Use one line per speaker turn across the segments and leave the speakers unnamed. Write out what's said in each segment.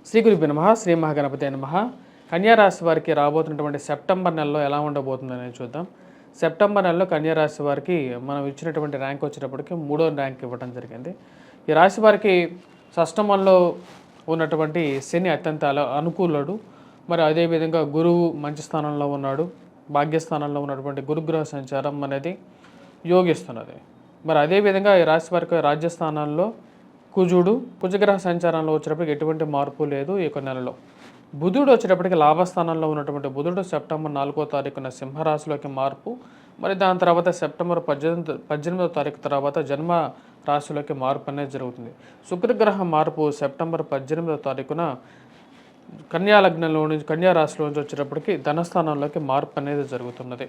శ్రీ గురుభ్యో నమః. శ్రీ మహాగణపతే నమః. కన్యారాశి వారికి రాబోతున్నటువంటి సెప్టెంబర్ నెలలో ఎలా ఉండబోతుందని చూద్దాం. సెప్టెంబర్ నెలలో కన్యారాశి వారికి మనం ఇచ్చినటువంటి ర్యాంక్ వచ్చేటప్పటికి 3వ ర్యాంక్ ఇవ్వడం జరిగింది. ఈ రాశి వారికి షష్టమంలో ఉన్నటువంటి శని అత్యంత అనుకూలుడు. మరి అదేవిధంగా గురువు మంచి స్థానంలో ఉన్నాడు. భాగ్యస్థానంలో ఉన్నటువంటి గురుగ్రహ సంచారం అనేది యోగిస్తున్నది. మరి అదేవిధంగా ఈ రాశి వారికి రాజ్యస్థానాల్లో కుజగ్రహ సంచారంలో వచ్చేటప్పటికి ఎటువంటి మార్పు లేదు. ఈ యొక్క నెలలో బుధుడు వచ్చేటప్పటికి లాభస్థానంలో ఉన్నటువంటి బుధుడు సెప్టెంబర్ 4వ తారీఖున సింహరాశిలోకి మార్పు, మరి దాని తర్వాత సెప్టెంబర్ 18వ తారీఖు తర్వాత జన్మ రాశిలోకి మార్పు అనేది జరుగుతుంది. శుక్రగ్రహ మార్పు సెప్టెంబర్ 18వ తారీఖున కన్యా లగ్నంలో నుంచి కన్యా రాశిలో నుంచి వచ్చేటప్పటికి ధనస్థానంలోకి మార్పు అనేది జరుగుతున్నది.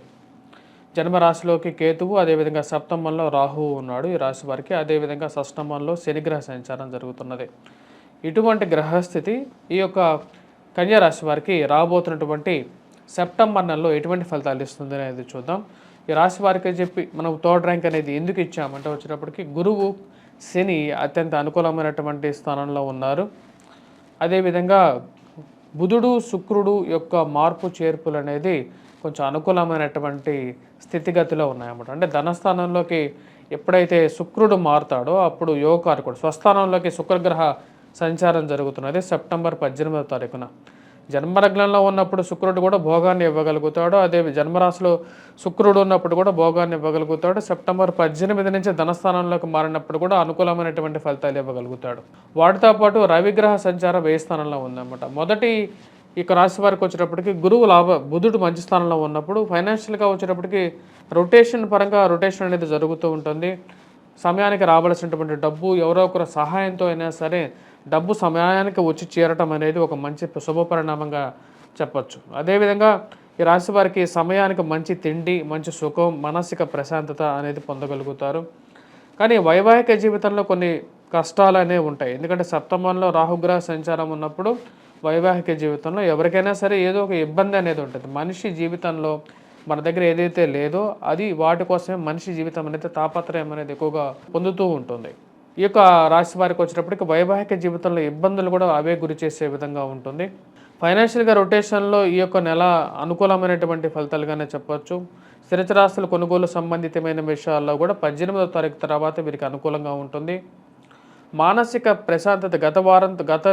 జన్మరాశిలోకి కేతువు, అదేవిధంగా సప్తమంలో రాహువు ఉన్నాడు ఈ రాశి వారికి. అదేవిధంగా షష్టమంలో శనిగ్రహ సంచారం జరుగుతున్నది. ఇటువంటి గ్రహస్థితి ఈ యొక్క కన్యా రాశి వారికి రాబోతున్నటువంటి సెప్టెంబర్ నెలలో ఎటువంటి ఫలితాలు ఇస్తుంది అనేది చూద్దాం. ఈ రాశి వారికి చెప్పి మనం థర్డ్ ర్యాంక్ అనేది ఎందుకు ఇచ్చామంటే వచ్చేటప్పటికి గురువు శని అత్యంత అనుకూలమైనటువంటి స్థానంలో ఉన్నారు. అదేవిధంగా బుధుడు శుక్రుడు యొక్క మార్పు చేర్పులు అనేది కొంచెం అనుకూలమైనటువంటి స్థితిగతిలో ఉన్నాయన్నమాట. అంటే ధనస్థానంలోకి ఎప్పుడైతే శుక్రుడు మారుతాడో అప్పుడు యోగకారకుడు స్వస్థానంలోకి శుక్రగ్రహ సంచారం జరుగుతున్నది సెప్టెంబర్ 18వ తారీఖున. జన్మలగ్నంలో ఉన్నప్పుడు శుక్రుడు కూడా భోగాన్ని ఇవ్వగలుగుతాడు. అదే జన్మరాశిలో శుక్రుడు ఉన్నప్పుడు కూడా భోగాన్ని ఇవ్వగలుగుతాడు. సెప్టెంబర్ 18 నుంచి ధనస్థానంలోకి మారినప్పుడు కూడా అనుకూలమైనటువంటి ఫలితాలు ఇవ్వగలుగుతాడు. వాటితో పాటు రవిగ్రహ సంచారం ఏ స్థానంలో ఉందన్నమాట. మొదటి ఇక రాశి వారికి వచ్చేటప్పటికి గురువు బుధుడు మంచి స్థానంలో ఉన్నప్పుడు ఫైనాన్షియల్గా వచ్చేటప్పటికి రొటేషన్ పరంగా రొటేషన్ అనేది జరుగుతూ ఉంటుంది. సమయానికి రావాల్సినటువంటి డబ్బు ఎవరో ఒకరి సహాయంతో అయినా సరే డబ్బు సమయానికి వచ్చి చేరటం అనేది ఒక మంచి శుభపరిణామంగా చెప్పచ్చు. అదేవిధంగా ఈ రాశి వారికి సమయానికి మంచి తిండి, మంచి సుఖం, మానసిక ప్రశాంతత అనేది పొందగలుగుతారు. కానీ వైవాహిక జీవితంలో కొన్ని కష్టాలు అనేవి ఉంటాయి. ఎందుకంటే సప్తమంలో రాహుగ్రహ సంచారం ఉన్నప్పుడు వైవాహిక జీవితంలో ఎవరికైనా సరే ఏదో ఒక ఇబ్బంది అనేది ఉంటుంది. మనిషి జీవితంలో మన దగ్గర ఏదైతే లేదో అది వాటి కోసమే మనిషి జీవితం అనేది తాపత్రయం అనేది ఎక్కువగా పొందుతూ ఉంటుంది. ఈ యొక్క రాశి వారికి వచ్చేటప్పటికి వైవాహిక జీవితంలో ఇబ్బందులు కూడా అవే గురి చేసే విధంగా ఉంటుంది. ఫైనాన్షియల్గా రొటేషన్లో ఈ యొక్క నెల అనుకూలమైనటువంటి ఫలితాలుగానే చెప్పవచ్చు. స్థిరచరాస్తుల కొనుగోలు సంబంధితమైన విషయాల్లో కూడా 18వ తారీఖు తర్వాత వీరికి అనుకూలంగా ఉంటుంది. మానసిక ప్రశాంతత గత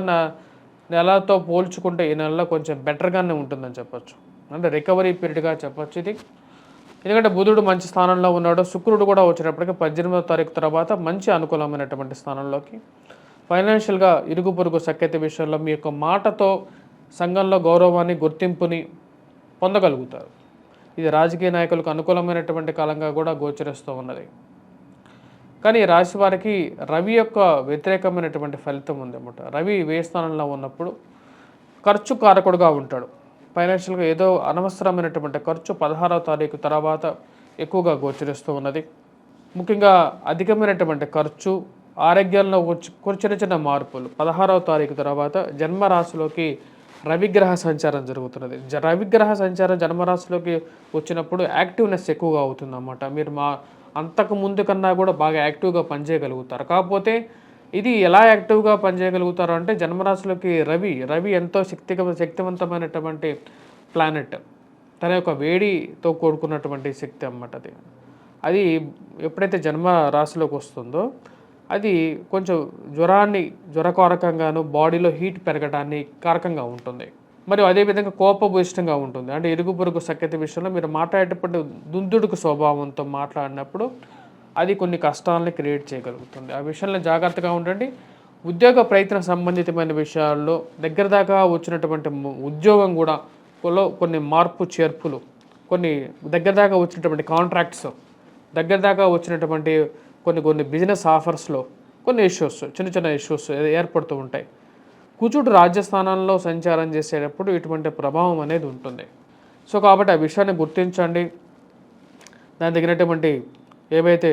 నెలతో పోల్చుకుంటే ఈ నెలలో కొంచెం బెటర్గానే ఉంటుందని చెప్పచ్చు. అంటే రికవరీ పీరియడ్గా చెప్పచ్చు ఇది. ఎందుకంటే బుధుడు మంచి స్థానంలో ఉన్నాడు. శుక్రుడు కూడా వచ్చేటప్పటికి 18వ తారీఖు తర్వాత మంచి అనుకూలమైనటువంటి స్థానంలోకి. ఫైనాన్షియల్గా ఇరుగు పొరుగు సఖ్యత విషయంలో మీ యొక్క మాటతో సంఘంలో గౌరవాన్ని, గుర్తింపుని పొందగలుగుతారు. ఇది రాజకీయ నాయకులకు అనుకూలమైనటువంటి కాలంగా కూడా గోచరిస్తూ ఉన్నది. కానీ రాశి వారికి రవి యొక్క వ్యతిరేకమైనటువంటి ఫలితం ఉందన్నమాట. రవి వ్యయ స్థానంలో ఉన్నప్పుడు ఖర్చు కారకుడుగా ఉంటాడు. ఫైనాన్షియల్గా ఏదో అనవసరమైనటువంటి ఖర్చు 16వ తారీఖు తర్వాత ఎక్కువగా గోచరిస్తూ ఉన్నది. ముఖ్యంగా అధికమైనటువంటి ఖర్చు, ఆరోగ్యంలో చిన్న చిన్న మార్పులు 16వ తారీఖు తర్వాత జన్మరాశిలోకి రవిగ్రహ సంచారం జరుగుతున్నది. రవిగ్రహ సంచారం జన్మరాశిలోకి వచ్చినప్పుడు యాక్టివ్నెస్ ఎక్కువగా అవుతుందన్నమాట. మీరు అంతకు ముందు కన్నా కూడా బాగా యాక్టివ్గా పనిచేయగలుగుతారు. కాకపోతే ఇది ఎలా యాక్టివ్గా పనిచేయగలుగుతారు అంటే జన్మరాశిలోకి రవి ఎంతో శక్తివంతమైనటువంటి ప్లానెట్. తన యొక్క వేడితో కూడుకున్నటువంటి శక్తి అన్నమాట. అది ఎప్పుడైతే జన్మ రాశిలోకి వస్తుందో అది కొంచెం జ్వరకారకంగాను, బాడీలో హీట్ పెరగడాన్ని కారకంగా ఉంటుంది. మరియు అదేవిధంగా కోపభూయిష్టంగా ఉంటుంది. అంటే ఇరుగు పొరుగు సఖ్యత విషయంలో మీరు మాట్లాడేటప్పుడు దుందుడుకు స్వభావంతో మాట్లాడినప్పుడు అది కొన్ని కష్టాలని క్రియేట్ చేయగలుగుతుంది. ఆ విషయంలో జాగ్రత్తగా ఉండండి. ఉద్యోగ ప్రయత్న సంబంధితమైన విషయాల్లో దగ్గర దాకా వచ్చినటువంటి ఉద్యోగం కూడా కొన్ని మార్పు చేర్పులు, కొన్ని దగ్గర దాకా వచ్చినటువంటి కాంట్రాక్ట్స్, దగ్గర దాకా వచ్చినటువంటి కొన్ని బిజినెస్ ఆఫర్స్లో కొన్ని ఇష్యూస్, చిన్న ఇష్యూస్ ఏర్పడుతూ ఉంటాయి. కుజుడు రాజ్యస్థానంలో సంచారం చేసేటప్పుడు ఇటువంటి ప్రభావం అనేది ఉంటుంది. సో కాబట్టి ఆ విషయాన్ని గుర్తించండి. దాని తగినటువంటి ఏవైతే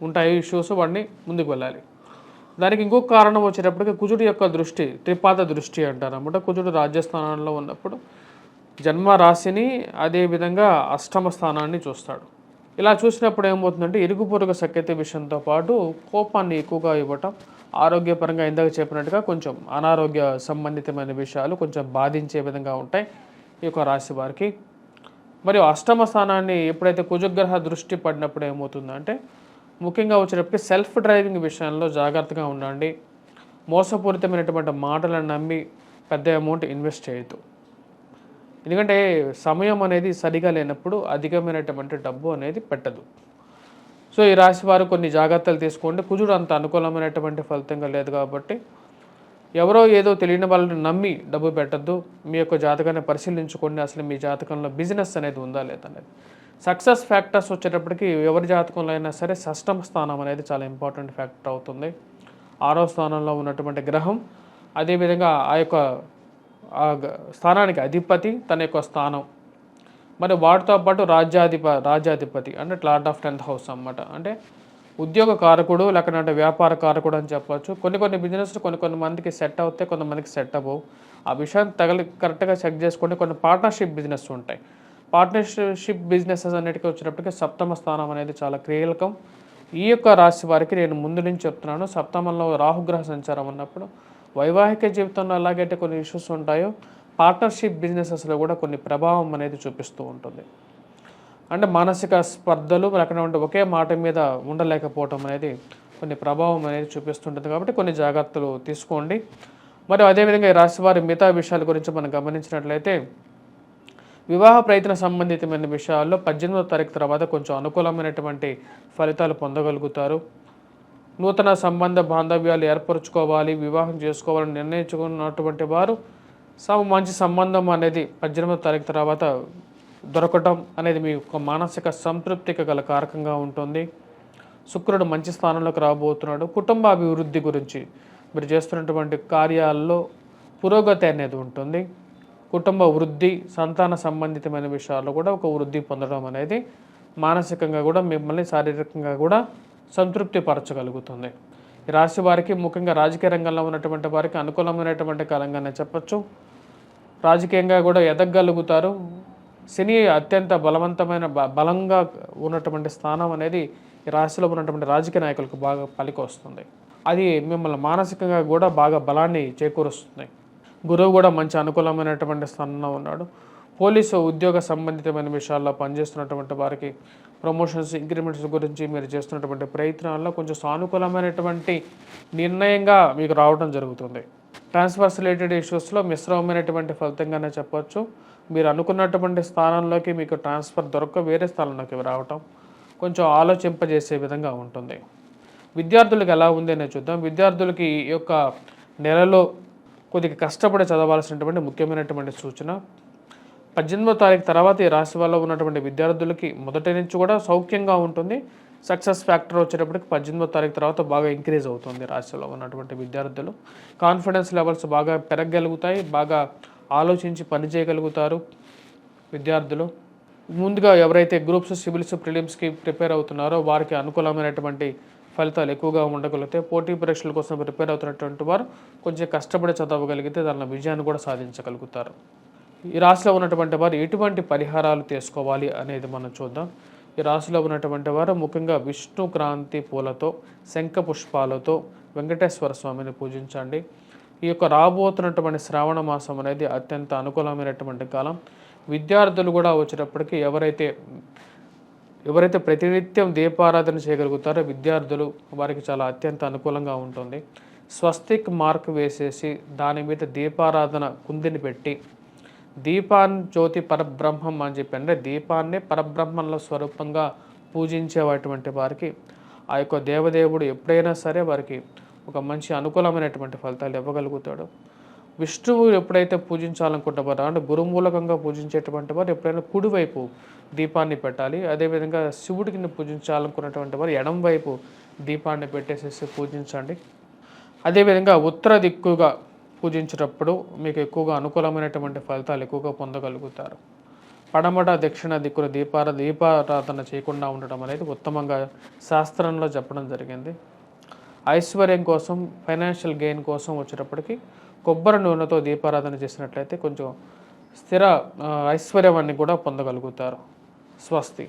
ఉంటాయో ఇష్యూస్ వాటిని ముందుకు వెళ్ళాలి. దానికి ఇంకొక కారణం వచ్చేటప్పటికి కుజుడు యొక్క దృష్టి, త్రిపాద దృష్టి అంటారు అన్నమాట. కుజుడు రాజ్యస్థానంలో ఉన్నప్పుడు జన్మ రాశిని, అదేవిధంగా అష్టమ స్థానాన్ని చూస్తాడు. ఇలా చూసినప్పుడు ఏమవుతుందంటే ఇరుగు పొరుగు సఖ్యత విషయంతో పాటు కోపాన్ని ఎక్కువగా ఇవ్వటం, ఆరోగ్యపరంగా ఇందాక చెప్పినట్టుగా కొంచెం అనారోగ్య సంబంధితమైన విషయాలు కొంచెం బాధించే విధంగా ఉంటాయి ఈ యొక్క రాశి వారికి. మరియు అష్టమ స్థానాన్ని ఎప్పుడైతే కుజగ్రహ దృష్టి పడినప్పుడు ఏమవుతుందంటే ముఖ్యంగా వచ్చేటప్పటికి సెల్ఫ్ డ్రైవింగ్ విషయంలో జాగ్రత్తగా ఉండండి. మోసపూరితమైనటువంటి మాటలను నమ్మి పెద్ద అమౌంట్ ఇన్వెస్ట్ చేయొద్దు. ఎందుకంటే సమయం అనేది సరిగా లేనప్పుడు అధికమైనటువంటి డబ్బు అనేది పెట్టదు. సో ఈ రాశి వారు కొన్ని జాగ్రత్తలు తీసుకోండి. కుజుడు అంత అనుకూలమైనటువంటి ఫలితంగా లేదు కాబట్టి ఎవరో ఏదో తెలియని వాళ్ళని నమ్మి డబ్బు పెట్టద్దు. మీ యొక్క జాతకాన్ని పరిశీలించుకోండి. అసలు మీ జాతకంలో బిజినెస్ అనేది ఉందా లేదనేది. సక్సెస్ ఫ్యాక్టర్స్ వచ్చేటప్పటికి ఎవరి జాతకంలో అయినా సరే షష్టమ స్థానం అనేది చాలా ఇంపార్టెంట్ ఫ్యాక్టర్ అవుతుంది. 6వ స్థానంలో ఉన్నటువంటి గ్రహం, అదేవిధంగా ఆ యొక్క స్థానానికి అధిపతి తన యొక్క స్థానం, మరి వాటితో పాటు రాజ్యాధిపతి అంటే లార్డ్ ఆఫ్ 10th హౌస్ అన్నమాట. అంటే ఉద్యోగ కారకుడు లేకపోతే వ్యాపార కారకుడు అని చెప్పవచ్చు. కొన్ని బిజినెస్లు కొన్ని మందికి సెట్ అవుతాయి, కొంతమందికి సెట్ అవ్వవు. ఆ విషయాన్ని కరెక్ట్గా చెక్ చేసుకోండి. కొన్ని పార్ట్నర్షిప్ బిజినెస్ ఉంటాయి. పార్ట్నర్షిప్ బిజినెసెస్ అన్నిటికీ వచ్చినప్పటికీ సప్తమ స్థానం అనేది చాలా కీలకం. ఈ యొక్క రాశి వారికి నేను ముందు నుంచి చెప్తున్నాను, సప్తమంలో రాహుగ్రహ సంచారం ఉన్నప్పుడు వైవాహిక జీవితంలో ఎలాగైతే కొన్ని ఇష్యూస్ ఉంటాయో పార్ట్నర్షిప్ బిజినెసెస్లో కూడా కొన్ని ప్రభావం అనేది చూపిస్తూ ఉంటుంది. అంటే మానసిక స్పర్ధలు లేకపోతే ఒకే మాట మీద ఉండలేకపోవటం అనేది కొన్ని ప్రభావం అనేది చూపిస్తుంటుంది. కాబట్టి కొన్ని జాగ్రత్తలు తీసుకోండి. మరియు అదేవిధంగా ఈ రాశి వారి మిగతా విషయాల గురించి మనం గమనించినట్లయితే వివాహ ప్రయత్న సంబంధితమైన విషయాల్లో 18వ తారీఖు తర్వాత కొంచెం అనుకూలమైనటువంటి ఫలితాలు పొందగలుగుతారు. నూతన సంబంధ బాంధవ్యాలు ఏర్పరచుకోవాలి, వివాహం చేసుకోవాలని నిర్ణయించుకున్నటువంటి వారు మంచి సంబంధం అనేది 18వ తారీఖు తర్వాత దొరకటం అనేది మీ యొక్క మానసిక సంతృప్తికి గల కారకంగా ఉంటుంది. శుక్రుడు మంచి స్థానంలోకి రాబోతున్నాడు. కుటుంబ అభివృద్ధి గురించి మీరు చేస్తున్నటువంటి కార్యాల్లో పురోగతి అనేది ఉంటుంది. కుటుంబ వృద్ధి, సంతాన సంబంధితమైన విషయాల్లో కూడా ఒక వృద్ధి పొందడం అనేది మానసికంగా కూడా మిమ్మల్ని శారీరకంగా కూడా సంతృప్తి పరచగలుగుతుంది. ఈ రాశి వారికి ముఖ్యంగా రాజకీయ రంగంలో ఉన్నటువంటి వారికి అనుకూలమైనటువంటి కాలంగానే చెప్పచ్చు. రాజకీయంగా కూడా ఎదగలుగుతారు. శని అత్యంత బలంగా ఉన్నటువంటి స్థానం అనేది ఈ రాశిలో ఉన్నటువంటి రాజకీయ నాయకులకు బాగా పలికి వస్తుంది. అది మిమ్మల్ని మానసికంగా కూడా బాగా బలాన్ని చేకూరుస్తుంది. గురువు కూడా మంచి అనుకూలమైనటువంటి స్థానంలో ఉన్నాడు. పోలీసు ఉద్యోగ సంబంధితమైన విషయాల్లో పనిచేస్తున్నటువంటి వారికి ప్రమోషన్స్, ఇంక్రిమెంట్స్ గురించి మీరు చేస్తున్నటువంటి ప్రయత్నాల్లో కొంచెం సానుకూలమైనటువంటి నిర్ణయంగా మీకు రావడం జరుగుతుంది. ట్రాన్స్ఫర్స్ రిలేటెడ్ ఇష్యూస్లో మిశ్రమమైనటువంటి ఫలితంగానే చెప్పవచ్చు. మీరు అనుకున్నటువంటి స్థానంలోకి మీకు ట్రాన్స్ఫర్ దొరక్క వేరే స్థానంలోకి రావటం కొంచెం ఆలోచింపజేసే విధంగా ఉంటుంది. విద్యార్థులకు ఎలా ఉంది అనేది చూద్దాం. విద్యార్థులకి ఈ యొక్క నెలలో కొద్దిగా కష్టపడి చదవాల్సినటువంటి ముఖ్యమైనటువంటి సూచన. 18వ తారీఖు తర్వాత ఈ రాశి వల్ల ఉన్నటువంటి విద్యార్థులకి మొదటి నుంచి కూడా సౌఖ్యంగా ఉంటుంది. సక్సెస్ ఫ్యాక్టర్ వచ్చేటప్పటికి 18వ తారీఖు తర్వాత బాగా ఇంక్రీజ్ అవుతుంది. రాశిలో ఉన్నటువంటి విద్యార్థులు కాన్ఫిడెన్స్ లెవెల్స్ బాగా పెరగగలుగుతాయి, బాగా ఆలోచించి పని చేయగలుగుతారు. విద్యార్థులు ముందుగా ఎవరైతే గ్రూప్స్, సివిల్స్, ప్రిలిమ్స్కి ప్రిపేర్ అవుతున్నారో వారికి అనుకూలమైనటువంటి ఫలితాలు ఎక్కువగా ఉండగలుగుతాయి. పోటీ పరీక్షల కోసం ప్రిపేర్ అవుతున్నటువంటి వారు కొంచెం కష్టపడి చదవగలిగితే దానిలో విజయాన్ని కూడా సాధించగలుగుతారు. ఈ రాశిలో ఉన్నటువంటి వారు ఎటువంటి పరిహారాలు తీసుకోవాలి అనేది మనం చూద్దాం. ఈ రాశిలో ఉన్నటువంటి వారు ముఖ్యంగా విష్ణు క్రాంతి పూలతో, శంఖ పుష్పాలతో వెంకటేశ్వర స్వామిని పూజించండి. ఈ యొక్క రాబోతున్నటువంటి శ్రావణ మాసం అనేది అత్యంత అనుకూలమైనటువంటి కాలం. విద్యార్థులు కూడా వచ్చేటప్పటికి ఎవరైతే ప్రతినిత్యం దీపారాధన చేయగలుగుతారో విద్యార్థులు వారికి చాలా అత్యంత అనుకూలంగా ఉంటుంది. స్వస్తిక్ మార్క్ వేసేసి దాని మీద దీపారాధన కుందిని పెట్టి జ్యోతి పరబ్రహ్మం అని చెప్పి అంటే దీపాన్ని పరబ్రహ్మంలో స్వరూపంగా పూజించేటువంటి వారికి ఆ యొక్క దేవదేవుడు ఎప్పుడైనా సరే వారికి ఒక మంచి అనుకూలమైనటువంటి ఫలితాలు ఇవ్వగలుగుతాడు. విష్ణువు ఎప్పుడైతే పూజించాలనుకుంటారో అంటే గురుమూలకంగా పూజించేటువంటి వారు ఎప్పుడైనా కుడివైపు దీపాన్ని పెట్టాలి. అదేవిధంగా శివుడికి పూజించాలనుకున్నటువంటి వారు ఎడం వైపు దీపాన్ని పెట్టేసేసి పూజించండి. అదేవిధంగా ఉత్తర దిక్కుగా పూజించేటప్పుడు మీకు ఎక్కువగా అనుకూలమైనటువంటి ఫలితాలు ఎక్కువగా పొందగలుగుతారు. పడమట, దక్షిణ దిక్కున దీపారాధన చేయకుండా ఉండటం అనేది ఉత్తమంగా శాస్త్రంలో చెప్పడం జరిగింది. ఐశ్వర్యం కోసం, ఫైనాన్షియల్ గెయిన్ కోసం వచ్చేటప్పటికి కొబ్బరి నూనెతో దీపారాధన చేసినట్లయితే కొంచెం స్థిర ఐశ్వర్యాన్ని కూడా పొందగలుగుతారు. స్వస్తి.